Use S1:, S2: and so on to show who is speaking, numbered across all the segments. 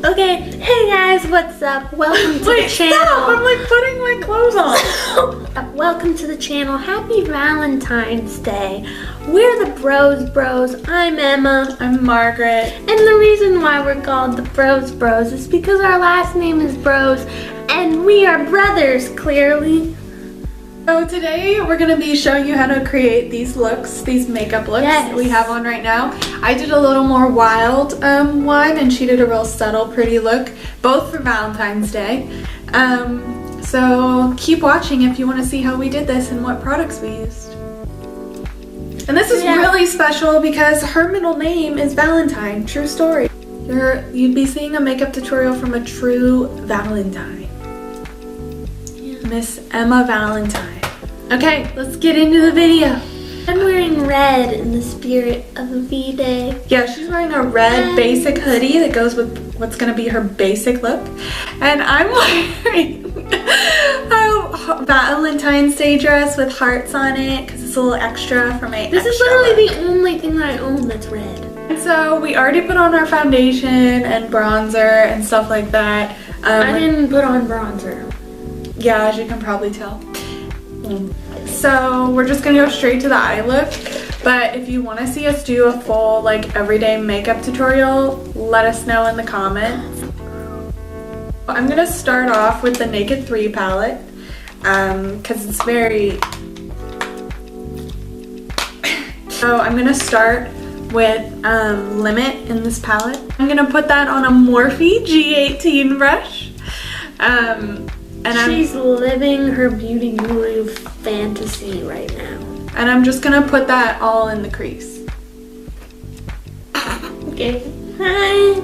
S1: Okay, hey guys, what's up? Welcome to the channel.
S2: Stop! I'm like putting my clothes on.
S1: Welcome to the channel. Happy Valentine's Day. We're the Broz Bros. I'm Emma.
S2: I'm Margaret.
S1: And the reason why we're called the Broz Bros is because our last name is Bros and we are brothers, clearly.
S2: So today we're going to be showing you how to create these looks, these makeup looks that we have on right now. I did a little more wild one and she did a real subtle, pretty look, both for Valentine's Day. So keep watching if you want to see how we did this and what products we used. And this is really special because her middle name is Valentine, true story. You'd be seeing a makeup tutorial from a true Valentine. Miss Emma Valentine. Okay, let's get into the video.
S1: I'm wearing red in the spirit of a V-Day.
S2: Yeah, she's wearing a red basic hoodie that goes with what's gonna be her basic look. And I'm wearing a Valentine's Day dress with hearts on it because it's a little extra for my
S1: This is literally the only thing that I own that's red.
S2: And so we already put on our foundation and bronzer and stuff like that.
S1: I didn't put on bronzer.
S2: Yeah, as you can probably tell. So we're just gonna go straight to the eye look. But if you want to see us do a full like everyday makeup tutorial, let us know in the comments. I'm gonna start off with the Naked 3 palette because it's very. So I'm gonna start with Limit in this palette. I'm gonna put that on a Morphe G18 brush.
S1: And she's living her beauty guru fantasy right now.
S2: And I'm just gonna put that all in the crease.
S1: Okay. Hi.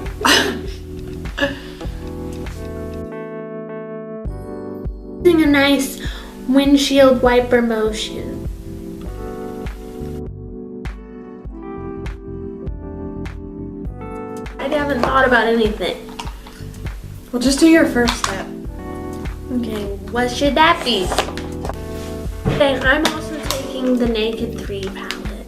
S1: Using a nice windshield wiper motion. I haven't thought about anything.
S2: Well, just do your first step.
S1: Okay, what should that be? Okay, I'm also taking the Naked 3 palette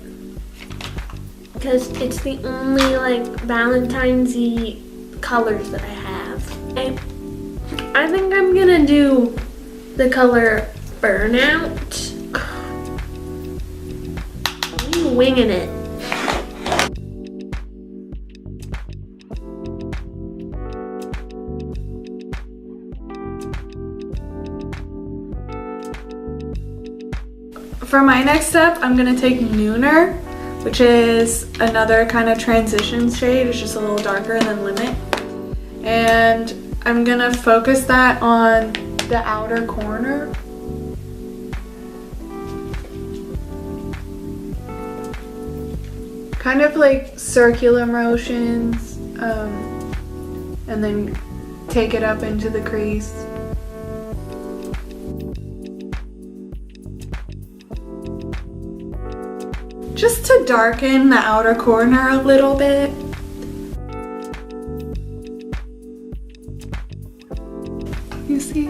S1: because it's the only like Valentine's-y colors that I have. Okay. I think I'm gonna do the color Burnout. I'm winging it.
S2: For my next step, I'm gonna take Nooner, which is another kind of transition shade. It's just a little darker than Limit. And I'm gonna focus that on the outer corner. Kind of like circular motions, and then take it up into the crease. Just to darken the outer corner a little bit. You see?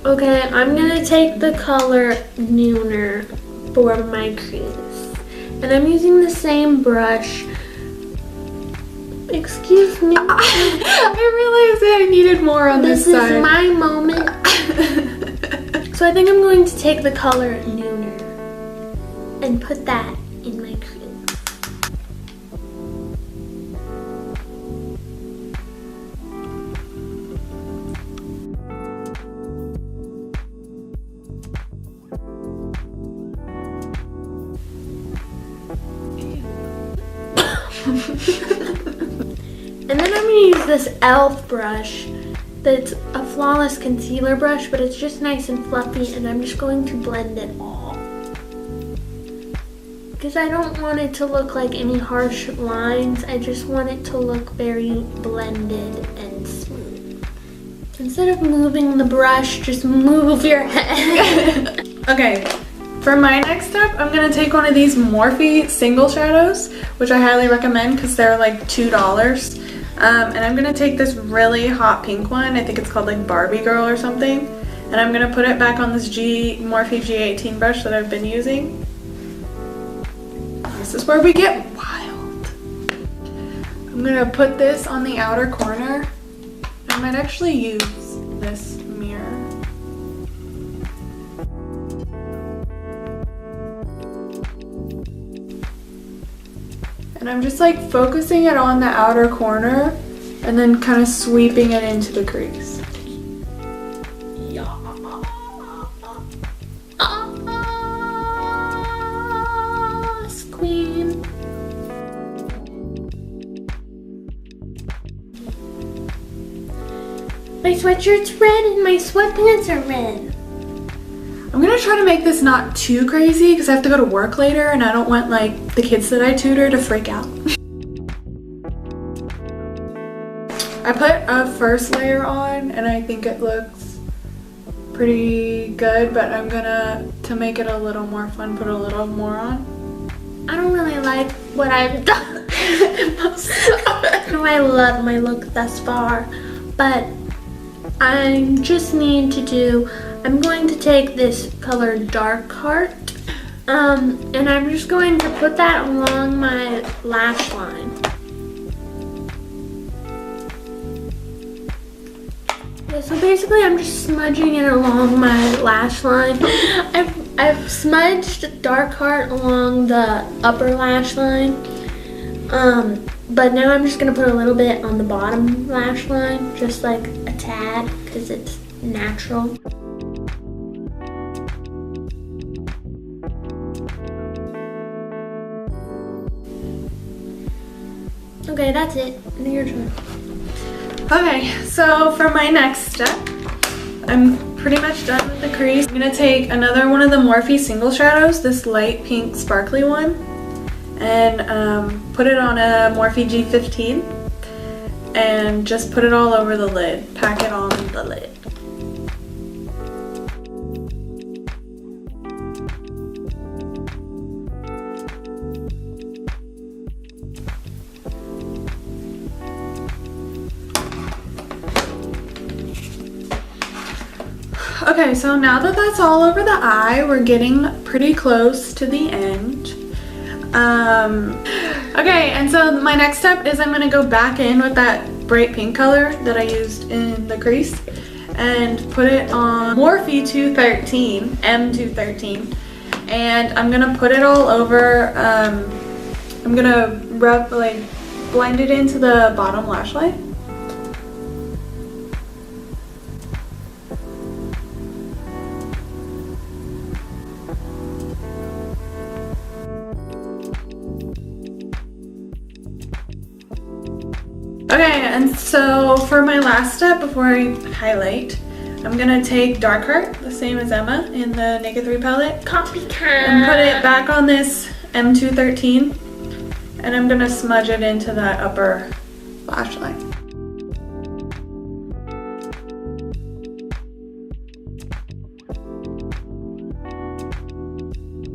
S1: Okay, I'm gonna take the color Nooner for my crease. And I'm using the same brush. Excuse me.
S2: I realized that I needed more on this side.
S1: This is my moment. So I think I'm going to take the color Nooner and put that in my crease. And then I'm going to use this e.l.f. brush that's a flawless concealer brush, but it's just nice and fluffy, and I'm just going to blend it all. Because I don't want it to look like any harsh lines, I just want it to look very blended and smooth. Instead of moving the brush, just move your head.
S2: Okay, for my next step, I'm going to take one of these Morphe single shadows, which I highly recommend because they're like $2. And I'm going to take this really hot pink one, I think it's called like Barbie Girl or something, and I'm going to put it back on this Morphe G18 brush that I've been using. This is where we get wild. I'm gonna put this on the outer corner. I might actually use this mirror. And I'm just like focusing it on the outer corner and then kind of sweeping it into the crease.
S1: Yes, queen. My sweatshirt's red and my sweatpants are red.
S2: I'm gonna try to make this not too crazy because I have to go to work later and I don't want like the kids that I tutor to freak out. I put a first layer on and I think it looks pretty good, but I'm gonna, to make it a little more fun, put a little more on.
S1: I don't really like what I've done. I love my look thus far, but I just need to do, I'm going to take this color Dark Heart, and I'm just going to put that along my lash line. Yeah, so basically I'm just smudging it along my lash line. I've smudged Dark Heart along the upper lash line, but now I'm just going to put a little bit on the bottom lash line, just like a tad, because it's natural. Okay, that's it. Your turn.
S2: Okay, so for my next step, I'm pretty much done with the crease. I'm gonna take another one of the Morphe single shadows, this light pink sparkly one, and put it on a Morphe G15 and just put it all over the lid. Pack it on the lid. Okay, so now that that's all over the eye, we're getting pretty close to the end. Okay, and so my next step is I'm going to go back in with that bright pink color that I used in the crease and put it on Morphe 213, M213, and I'm going to put it all over. I'm going to blend it into the bottom lash line. Okay, and so for my last step before I highlight, I'm gonna take Dark Heart, the same as Emma in the Naked 3 palette,
S1: Copycat,
S2: and put it back on this M213, and I'm gonna smudge it into that upper lash line.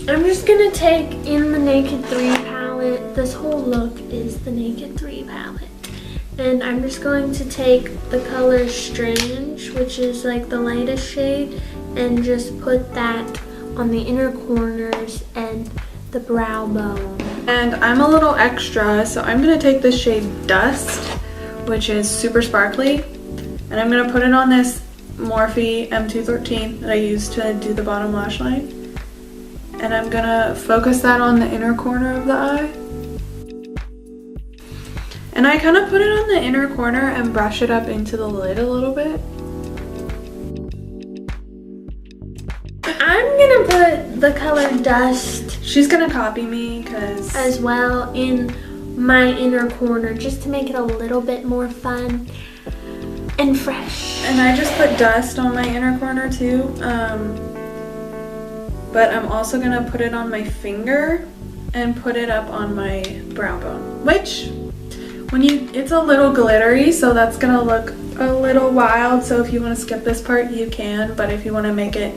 S1: I'm just gonna take in the Naked 3 palette. This whole look is the Naked 3 palette. And I'm just going to take the color Strange, which is like the lightest shade, and just put that on the inner corners and the brow bone.
S2: And I'm a little extra, so I'm gonna take the shade Dust, which is super sparkly, and I'm gonna put it on this Morphe M213 that I used to do the bottom lash line. And I'm gonna focus that on the inner corner of the eye. And I kind of put it on the inner corner and brush it up into the lid a little bit.
S1: I'm gonna put the color Dust.
S2: She's gonna copy me because
S1: as well in my inner corner, just to make it a little bit more fun and fresh.
S2: And I just put Dust on my inner corner too. But I'm also gonna put it on my finger and put it up on my brow bone, which it's a little glittery, so that's gonna look a little wild. So if you want to skip this part, you can. But if you want to make it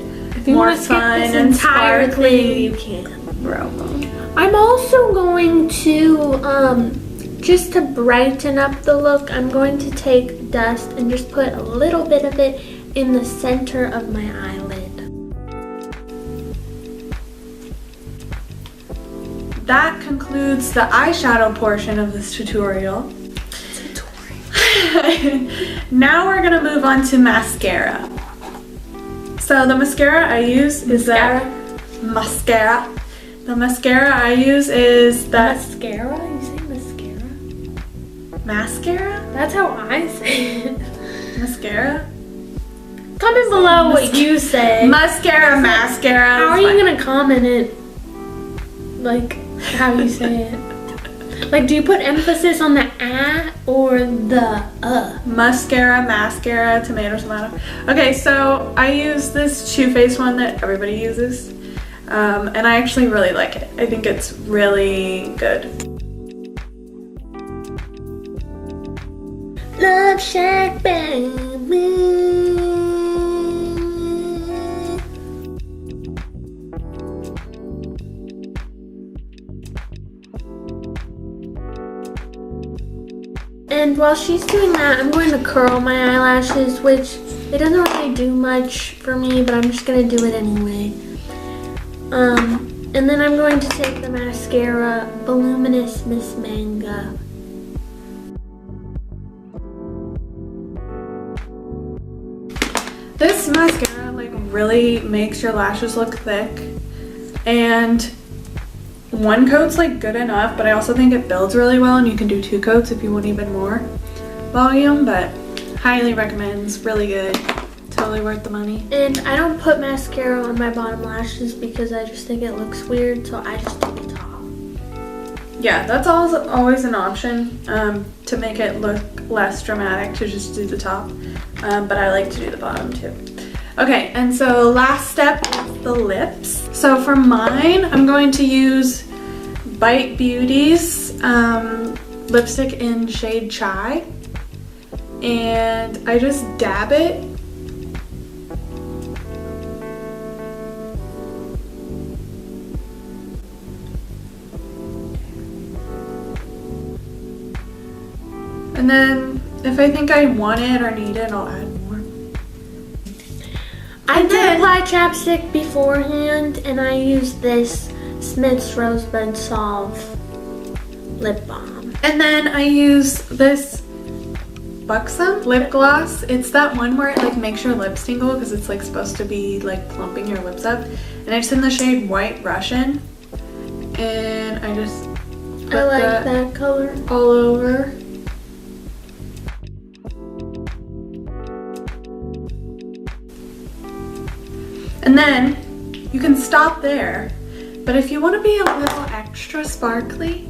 S2: more fun and sparkly,
S1: you can.
S2: Brow bone.
S1: I'm also going to just to brighten up the look, I'm going to take Dust and just put a little bit of it in the center of my eyelid.
S2: That concludes the eyeshadow portion of this tutorial. Now we're gonna move on to mascara. So the mascara I use is mascara. The mascara I use is that
S1: mascara. You say mascara?
S2: Mascara?
S1: That's how I say it.
S2: Mascara.
S1: Comment below what you say.
S2: Mascara, mascara.
S1: How are you gonna comment it? Like how you say it? Like, do you put emphasis on the or the
S2: Mascara, mascara, tomato. Okay, so I use this Too Faced one that everybody uses. And I actually really like it. I think it's really good.
S1: Love Shack, baby. And while she's doing that, I'm going to curl my eyelashes, which it doesn't really do much for me, but I'm just going to do it anyway. And then I'm going to take the mascara, Voluminous Miss Manga.
S2: This mascara like really makes your lashes look thick, and one coat's like good enough, but I also think it builds really well, and you can do 2 coats if you want even more volume, but highly recommend. It's really good. Totally worth the money.
S1: And I don't put mascara on my bottom lashes because I just think it looks weird, so I just do the top.
S2: Yeah, that's always an option to make it look less dramatic, to just do the top, but I like to do the bottom too. Okay, and so last step is the lips. So for mine, I'm going to use Bite Beauty's lipstick in shade Chai, and I just dab it. And then if I think I want it or need it, I'll add more.
S1: I did apply chapstick beforehand, and I used this Smith's Rosebud Salve lip balm.
S2: And then I use this Buxom lip gloss. It's that one where it like makes your lips tingle because it's like supposed to be like plumping your lips up. And it's in the shade White Russian. And I just put
S1: I like that color
S2: all over. And then you can stop there, but if you want to be a little extra sparkly,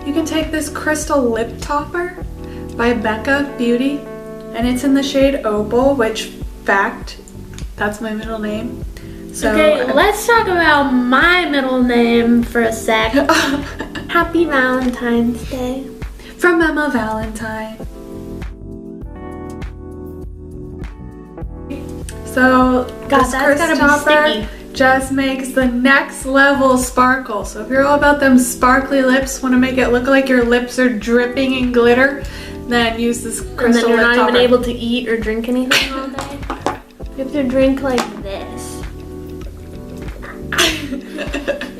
S2: you can take this Crystal Lip Topper by Becca Beauty, and it's in the shade Opal, which, fact, that's my middle name. So
S1: okay, let's talk about my middle name for a sec. Happy Valentine's Day.
S2: From Emma Valentine. So this Crystal Topper just makes the next level sparkle. So if you're all about them sparkly lips, want to make it look like your lips are dripping in glitter, then use this Crystal Lip Topper.
S1: And then you're not even able to eat or drink anything all day. You have to drink like this.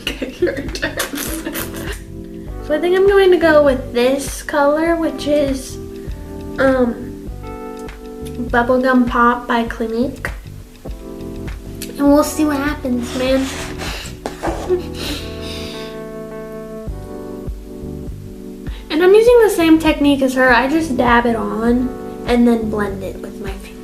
S2: Okay, your turn.
S1: So I think I'm going to go with this color, which is Bubblegum Pop by Clinique. And we'll see what happens, man. And I'm using the same technique as her. I just dab it on and then blend it with my finger.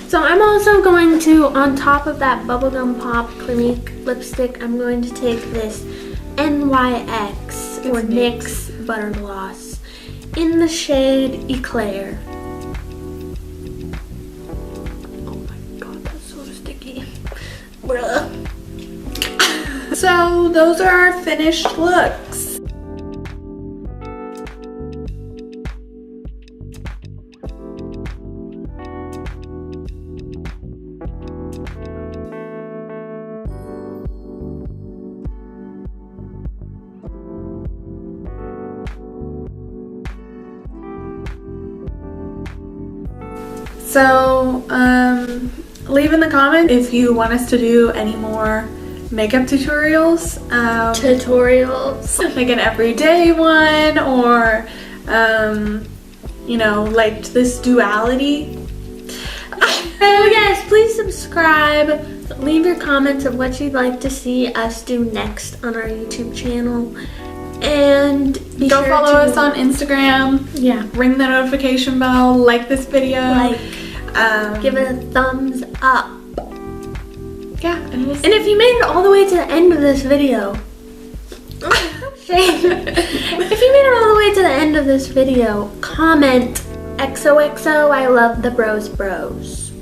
S1: So I'm also going to, on top of that Bubblegum Pop Clinique lipstick, I'm going to take this NYX or NYX Butter Gloss in the shade Eclair. Oh my god, that's so sticky. Bruh.
S2: So those are our finished looks. So, leave in the comments if you want us to do any more makeup tutorials. Like an everyday one, or, you know, like this duality.
S1: Oh yes, please subscribe. Leave your comments of what you'd like to see us do next on our YouTube channel. And
S2: go follow us on Instagram.
S1: Yeah.
S2: Ring the notification bell. Like this video.
S1: Give it a thumbs up.
S2: Yeah.
S1: And if you made it all the way to the end of this video, shame. If you made it all the way to the end of this video, comment XOXO, I love the Broz Bros.